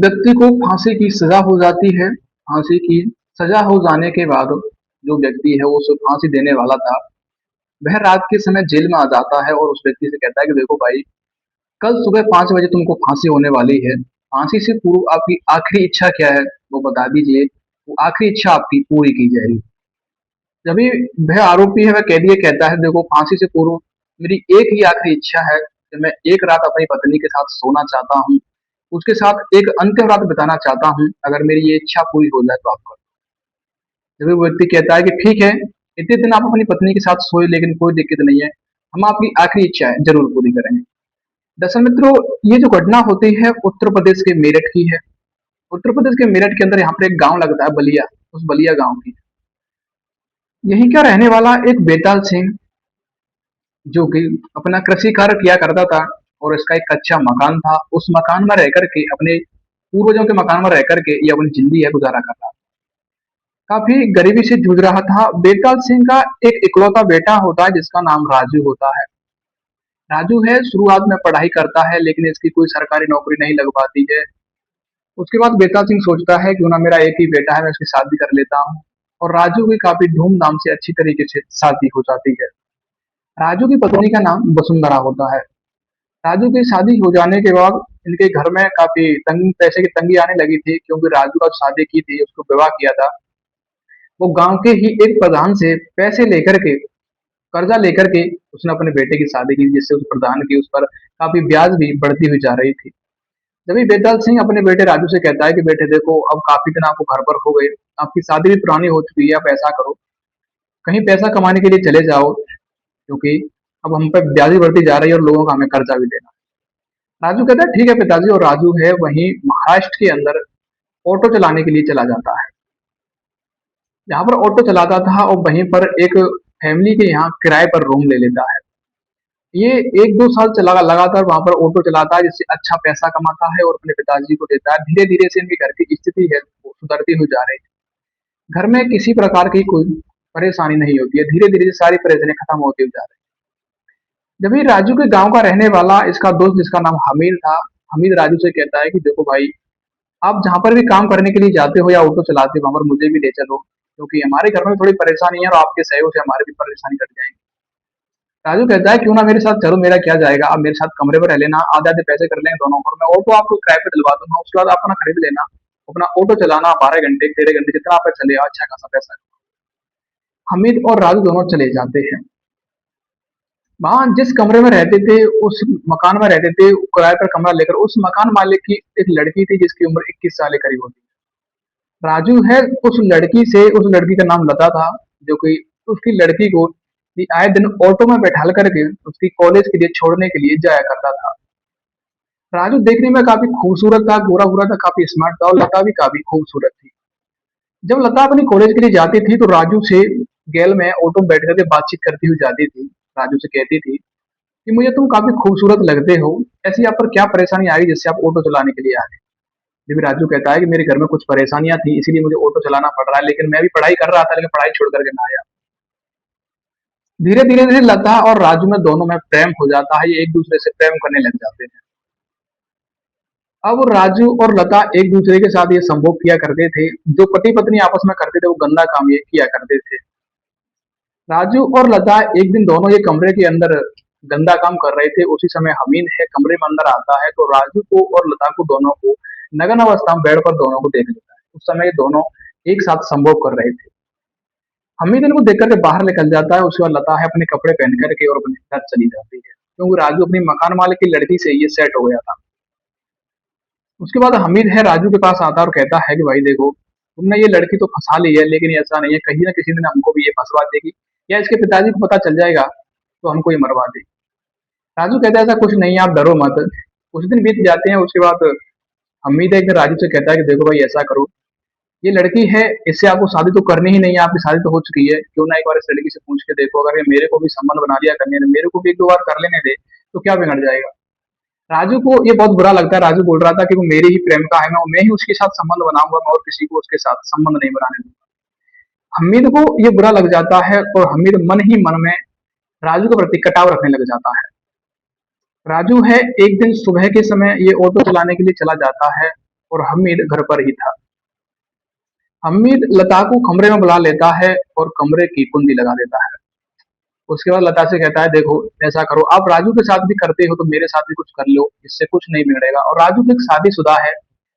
व्यक्ति को फांसी की सजा हो जाती है। फांसी की सजा हो जाने के बाद जो व्यक्ति है वो उसे फांसी देने वाला था, वह रात के समय जेल में आ जाता है और उस व्यक्ति से कहता है कि देखो भाई, कल सुबह 5 बजे तुमको फांसी होने वाली है। फांसी से पूर्व आपकी आखिरी इच्छा क्या है? वो बता दीजिए। वो आखिरी इच्छा आपकी पूरी की जाएगी। जब भी वह आरोपी है, वह कैदी है, कहता है देखो फांसी से पूर्व मेरी एक ही आखिरी इच्छा है कि मैं एक रात अपनी पत्नी के साथ सोना चाहता हूँ, उसके साथ एक अंतिम रात बिताना चाहता हूँ। अगर मेरी ये इच्छा पूरी हो जाए तो आप करो। जब भी वो व्यक्ति कहता है कि ठीक है, इतने दिन आप अपनी पत्नी के साथ सोए लेकिन कोई दिक्कत नहीं है, हम आपकी आखिरी इच्छा है जरूर पूरी करेंगे। दरअसल मित्रों, ये जो घटना होती है उत्तर प्रदेश के मेरठ की है। उत्तर प्रदेश के मेरठ के अंदर यहाँ पर एक गांव लगता है बलिया, उस बलिया गांव की। यहीं का रहने वाला एक बेताल सिंह, जो कि अपना कृषि कार्य किया करता था और इसका एक कच्चा मकान था। उस मकान में रह करके, अपने पूर्वजों के मकान में रह करके ये अपनी जिंदगी है गुजारा कर रहा था। काफी गरीबी से जूझ रहा था। बेताल सिंह का एक इकलौता बेटा होता है जिसका नाम राजू होता है। राजू है, शुरुआत में पढ़ाई करता है लेकिन इसकी कोई सरकारी नौकरी नहीं लग पाती है। उसके बाद बेताल सिंह सोचता है क्यों ना मेरा एक ही बेटा है, मैं उसकी शादी कर लेता हूँ। और राजू की काफी धूमधाम से अच्छी तरीके से शादी हो जाती है। राजू की पत्नी का नाम वसुंधरा होता है। राजू की शादी हो जाने के बाद इनके घर में काफी तंग पैसे की तंगी आने लगी थी, क्योंकि राजू का शादी की थी, उसको विवाह किया था, वो गांव के ही एक प्रधान से पैसे लेकर के, कर्जा लेकर के उसने अपने बेटे की शादी की, जिससे उस प्रधान की उस पर काफी ब्याज भी बढ़ती हुई जा रही थी। जब भी बेताल सिंह अपने बेटे राजू से कहता है कि बेटे देखो, अब काफी दिन आपको घर पर हो गए, आपकी शादी भी पुरानी हो चुकी है, आप ऐसा करो, कहीं पैसा कमाने के लिए चले जाओ, क्योंकि अब हम पे ब्याज भी बढ़ती जा रही है और लोगों का हमें कर्जा भी देना। राजू कहता है ठीक है पिताजी, और राजू है वहीं महाराष्ट्र के अंदर ऑटो चलाने के लिए चला जाता है। यहाँ पर ऑटो चलाता था और वहीं पर एक फैमिली के यहाँ किराए पर रूम ले लेता है। ये 1-2 साल चला लगातार वहां पर ऑटो चलाता है, जिससे अच्छा पैसा कमाता है और अपने पिताजी को देता है। धीरे धीरे से इनके घर की स्थिति है वो सुधरती हुई जा रही है। घर में किसी प्रकार की कोई परेशानी नहीं होती है। धीरे धीरे सारी परेशानी खत्म होती हुई जा रही है। जब ये राजू के गांव का रहने वाला इसका दोस्त, जिसका नाम हमीद था, हमीद राजू से कहता है कि देखो भाई, आप जहाँ पर भी काम करने के लिए जाते हो या ऑटो चलाते हो, वहां पर मुझे भी ले चलो, क्योंकि हमारे घर में थोड़ी परेशानी है और आपके सहयोग से हमारी भी परेशानी कट जाएगी। राजू कहता है क्यों ना मेरे साथ चलो, मेरा क्या जाएगा, आप मेरे साथ कमरे पर रह लेना, आधे आधे पैसे कर लेंगे दोनों, और मैं ऑटो आपको किराए पे दिलवा दूंगा, उसके बाद आप अपना खरीद लेना, अपना ऑटो चलाना 12 घंटे 13 घंटे जितना आप चले, अच्छा खासा पैसा। हमीद और राजू दोनों चले जाते हैं। वहां जिस कमरे में रहते थे, उस मकान में रहते थे किराए पर कमरा लेकर, उस मकान मालिक की एक लड़की थी जिसकी उम्र 21 साल के करीब होती है। राजू है, उस लड़की का नाम लता था, जो कि उसकी लड़की को भी आए दिन ऑटो में बैठाल करके उसकी कॉलेज के लिए छोड़ने के लिए जाया करता था। राजू देखने में काफी खूबसूरत था, गोरा गोरा था, काफी स्मार्ट था, और लता भी काफी खूबसूरत थी। जब लता अपनी कॉलेज के लिए जाती थी तो राजू से गैल में ऑटो में बैठ करके बातचीत करती हुई जाती थी। राजू से कहती थी कि मुझे तुम काफी खूबसूरत लगते हो, ऐसी आप पर क्या परेशानी आई जिससे आप ऑटो चलाने के लिए आ गए? जब राजू कहता है कि मेरे घर में कुछ परेशानियां थी, इसीलिए मुझे ऑटो चलाना पड़ रहा है, लेकिन मैं भी पढ़ाई कर रहा था, लेकिन पढ़ाई छोड़ करके ना आया। धीरे धीरे धीरे लता और राजू में दोनों में प्रेम हो जाता है, ये एक दूसरे से प्रेम करने लग जाते हैं। अब राजू और लता एक दूसरे के साथ ये संभोग किया करते थे। जो पति पत्नी आपस में करते थे वो गंदा काम ये किया करते थे। राजू और लता एक दिन दोनों ये कमरे के अंदर गंदा काम कर रहे थे। उसी समय हमीद है कमरे में अंदर आता है, तो राजू को और लता को दोनों को नग्न अवस्था में बेड पर दोनों को देख लेता है। उस समय ये दोनों एक साथ संभोग कर रहे थे। हमीद इनको देख करके बाहर निकल जाता है। उसके बाद लता है अपने कपड़े पहन करके और अपने घर चली जाती है, क्योंकि राजू अपनी मकान मालिक की लड़की से ये सेट हो गया था। उसके बाद हमीद है राजू के पास आता है और कहता है कि भाई देखो, तुमने ये लड़की तो फंसा ली है, लेकिन ऐसा नहीं है, कहीं ना किसी दिन हमको भी ये फंसवा देगी, या इसके पिताजी को पता चल जाएगा तो हमको ये मरवा देगी। राजू कहता है ऐसा कुछ नहीं है, आप डरो मत। कुछ दिन बीत जाते हैं। उसके बाद हमीद एक दिन राजू से कहता है कि देखो भाई ऐसा करो, ये लड़की है, इससे आपको शादी तो करनी ही नहीं है, आपकी शादी तो हो चुकी है, क्यों ना एक बार इस लड़की से पूछ के देखो, अगर ये मेरे को भी संबंध बना दिया करने दे, मेरे को भी 1-2 बार कर लेने दे, तो क्या बिगड़ जाएगा। राजू को ये बहुत बुरा लगता है। राजू बोल रहा था कि वो मेरी ही प्रेमिका है, मैं ही उसके साथ संबंध बनाऊंगा, मैं और किसी को उसके साथ संबंध नहीं बनाने दूंगा। हमीद को ये बुरा लग जाता है और हमीद मन ही मन में राजू के प्रति कटाव रखने लग जाता है। राजू है, एक दिन सुबह के समय ये ऑटो चलाने के लिए चला जाता है और हमीद घर पर ही था। हमीद लता को कमरे में बुला लेता है और कमरे की कुंडी लगा देता है। उसके बाद लता से कहता है, देखो ऐसा करो, आप राजू के साथ भी करते हो तो मेरे साथ भी कुछ कर लो, इससे कुछ नहीं बिगड़ेगा, और राजू भी एक शादीशुदा है,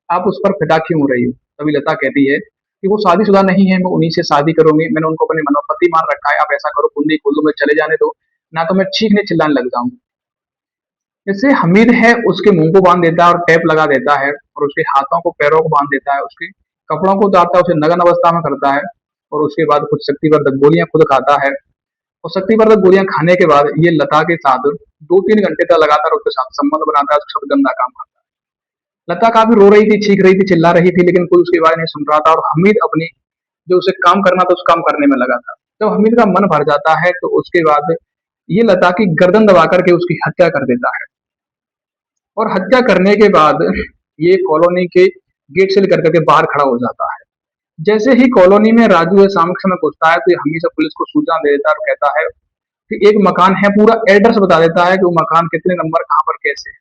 आप उस पर फिदा क्यों हो रही हो? तभी लता कहती है कि वो शादीशुदा नहीं है, मैं उन्हीं से शादी करूंगी, मैंने उनको अपने मनोपति मान रखा है, आप ऐसा करो कुंडी खोल दो, मैं चले जाने दो, ना तो मैं चीखने चिल्लाने लग जाऊंगी। जैसे हमीद है उसके मुंह को बांध देता है और टेप लगा देता है, और उसके हाथों को पैरों को बांध देता है, उसके कपड़ों को उतारता है, उसे नग्न अवस्था में करता है, और उसके बाद कुछ शक्तिवर्धक गोलियां खुद खाता है। और शक्तिवर्धक गोलियां खाने के बाद ये लता के साथ 2-3 घंटे तक लगातार उसके साथ संबंध बनाता है, उसके साथ गंदा काम करता है। लता काफी रो रही थी, चीख रही थी, चिल्ला रही थी, लेकिन कोई उसकी आवाज नहीं सुन रहा था, और हमीद अपनी जो उसे काम करना था उस काम करने में लगा था। जब हमीद का मन भर जाता है तो उसके बाद ये लता की गर्दन दबा करके उसकी हत्या कर देता है, और हत्या करने के बाद ये कॉलोनी के गेट से लेकर के बाहर खड़ा हो जाता है। जैसे ही कॉलोनी में राजू ये शाम के समय घुसता है तो ये हमेशा पुलिस को सूचना दे देता है और कहता है कि एक मकान है, पूरा एड्रेस बता देता है कि वो मकान कितने नंबर, कहाँ पर, कैसे है।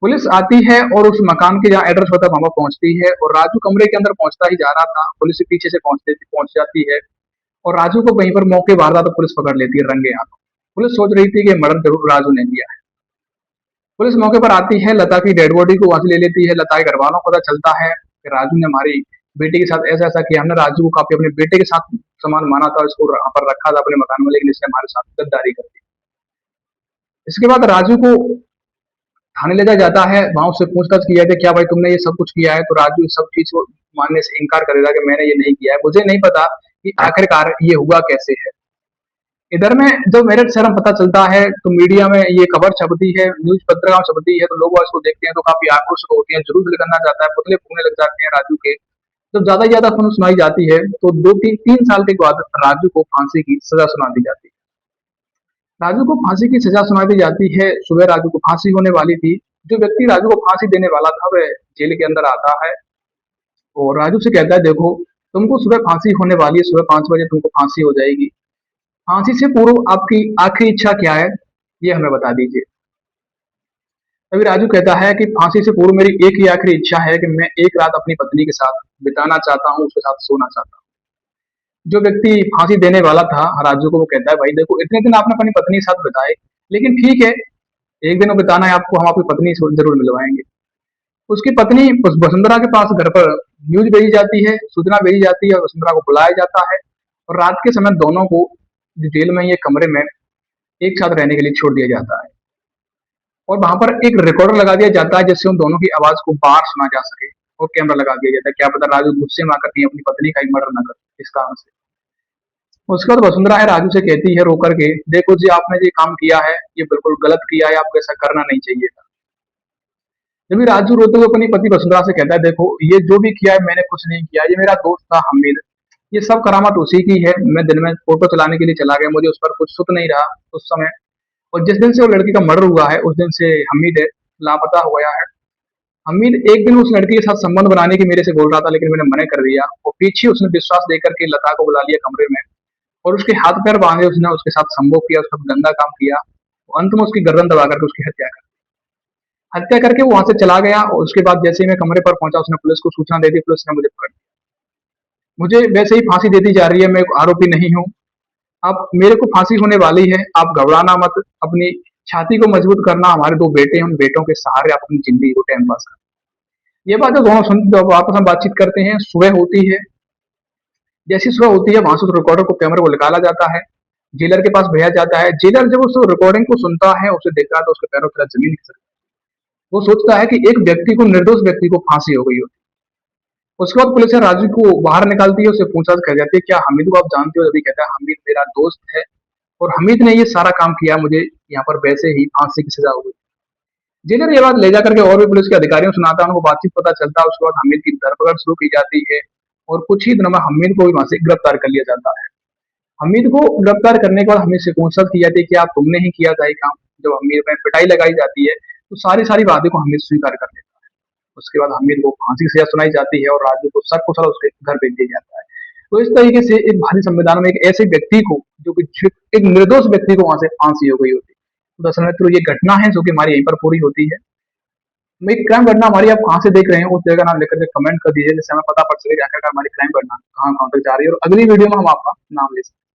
पुलिस आती है और उस मकान के जहाँ एड्रेस होता है वहां पर पहुंचती है, और राजू कमरे के अंदर पहुंचता ही जा रहा था, पुलिस के पीछे से पहुंच जाती है, और राजू को वहीं पर मौके वारदात तो पुलिस पकड़ लेती है रंगे हाथों। पुलिस सोच रही थी कि मर्डर जरूर राजू ने किया है। पुलिस मौके पर आती है, लता की डेड बॉडी को वहां से ले लेती है। लता के घर वालों को पता चलता है कि राजू ने हमारी बेटे के साथ ऐसा ऐसा किया, हमने राजू को काफी अपने बेटे के साथ समान माना था, इसको वहां पर रखा था अपने मकान में, लेकिन इसने हमारे साथ गद्दारी कर दी। इसके बाद राजू को थाने ले जाया जाता है, वहां उससे पूछताछ की जाती है, क्या भाई तुमने ये सब कुछ किया है? तो राजू इस सब चीज को मानने से इनकार करेगा कि मैंने ये नहीं किया है, मुझे नहीं पता कि आखिरकार ये हुआ कैसे है। इधर में जब मेरठ शहर में पता चलता है तो मीडिया में ये खबर छपती है, न्यूज पत्रिका में छपती है, तो लोग इसको देखते हैं तो काफी आक्रोशित होते हैं, जुलूस निकलना चाहता है, पुतले फूटने लग जाते हैं राजू के। जब ज्यादा से ज्यादा सुन सुनाई जाती है तो 2-3 साल के बाद राजू को फांसी की सजा सुना दी जाती है। राजू को फांसी की सजा सुना दी जाती है। सुबह राजू को फांसी होने वाली थी। जो व्यक्ति राजू को फांसी देने वाला था वह जेल के अंदर आता है और राजू से कहता है, देखो तुमको सुबह फांसी होने वाली है, सुबह 5 बजे तुमको फांसी हो जाएगी। फांसी से पूर्व आपकी आखिरी इच्छा क्या है, ये हमें बता दीजिए। तभी राजू कहता है कि फांसी से पूर्व मेरी एक ही आखिरी इच्छा है कि मैं एक रात अपनी पत्नी के साथ बिताना चाहता हूँ, उसके साथ सोना चाहता हूँ। जो व्यक्ति फांसी देने वाला था राजू को, वो कहता है, भाई देखो इतने दिन आपने अपनी पत्नी के साथ बिताए, लेकिन ठीक है, एक दिन बिताना है आपको, हम आपकी पत्नी से जरूर मिलवाएंगे। उसकी पत्नी उस वसुंधरा के पास घर पर न्यूज भेजी जाती है, सूचना भेजी जाती है, वसुंधरा को बुलाया जाता है और रात के समय दोनों को जेल में ये कमरे में एक साथ रहने के लिए छोड़ दिया जाता है, और वहां पर एक रिकॉर्डर लगा दिया जाता है जिससे उन दोनों की आवाज को बाहर सुना जा सके, और कैमरा लगा दिया जाता है, क्या पता राजू गुस्से में आकर कहीं अपनी पत्नी का ही मर्डर न कर, इस कारण से। उसके बाद वसुंधरा है राजू से कहती है रोकर के, देखो जी आपने जो काम किया है ये बिल्कुल गलत किया है, आपको ऐसा करना नहीं चाहिए था। जब भी राजू रोते हुए अपनी पति वसुंधरा से कहता है, देखो ये जो भी किया है मैंने कुछ नहीं किया, ये मेरा दोस्त था हमीद, ये सब करामत उसी की है, मैं दिन में फोटो चलाने के लिए चला गया, मुझे उस पर कुछ सुध नहीं रहा उस समय, और जिस दिन से वो लड़की का मर्डर हुआ है उस दिन से हमीद लापता हो गया है। हमीद एक दिन उस लड़की के साथ संबंध बनाने की मेरे से बोल रहा था, लेकिन मैंने मना कर दिया, और पीछे उसने विश्वास देकर के लता को बुला लिया कमरे में, और उसके हाथ पैर बांधे उसने उसके साथ संभोग किया, उसके साथ गंदा काम किया, अंत में उसकी गर्दन दबा करके उसकी हत्या कर, हत्या करके वो वहां से चला गया। और उसके बाद जैसे ही मैं कमरे पर पहुंचा उसने पुलिस को सूचना दे दी, पुलिस ने मुझे पकड़ लिया। मुझे वैसे ही फांसी दे दी जा रही है, मैं आरोपी नहीं हूँ, अब मेरे को फांसी होने वाली है, आप घबराना मत, अपनी छाती को मजबूत करना, हमारे 2 बेटे हैं, उन बेटों के सहारे आप अपनी जिंदगी को टाइम पास कर। ये बात जो दोनों सुन जब आपस में बातचीत करते हैं, सुबह होती है। जैसी सुबह होती है वहां से उस रिकॉर्डर को, कैमरे को निकाला जाता है, जेलर के पास भेजा जाता है। जेलर जब उस रिकॉर्डिंग को सुनता है, उसे देखता है तो उसके पैरों की तरफ जमीन खिसक, वो सोचता है कि एक व्यक्ति को, निर्दोष व्यक्ति को फांसी हो गई होती। उसके बाद पुलिस राजू को बाहर निकालती है, उससे पूछताछ कर जाती है, क्या हमीद को आप जानते हो? अभी कहता है हमीद मेरा दोस्त है और हमीद ने ये सारा काम किया, मुझे यहाँ पर वैसे ही फांसी की सजा हो गई। जेलर ये बात ले जाकर के और भी पुलिस के अधिकारियों को सुनाता है, उनको बातचीत पता चलता है। उसके बाद हमीद की धरपकड़ शुरू की जाती है और कुछ ही दिनों में हमीद को भी वहां से गिरफ्तार कर लिया जाता है। हमीद को गिरफ्तार करने के बाद हमीद से पूछताछ की जाती है कि आप तुमने ही किया था ये काम। जब हमीद में पिटाई लगाई जाती है तो सारी सारी बातें को हमीद स्वीकार कर लेता है। उसके बाद हमीद को फांसी की सजा सुनाई जाती है और राजू को सकुशल उसके घर भेज दिया जाता है। तो इस तरीके से एक भारतीय संविधान में एक ऐसे व्यक्ति को, जो कि एक निर्दोष व्यक्ति को वहां से फांसी हो गई होती है। तो दरअसल मित्रों ये घटना है जो कि हमारी यहीं पर पूरी होती है। भाई क्राइम घटना हमारी आप कहाँ से देख रहे हैं उस जगह का नाम लेकर के कमेंट कर दीजिए, जिससे हमें पता पड़ सके कि आखिरकार हमारी क्राइम घटना कहाँ कहाँ तक जा रही है, और अगली वीडियो में हम आपका नाम ले सकते हैं।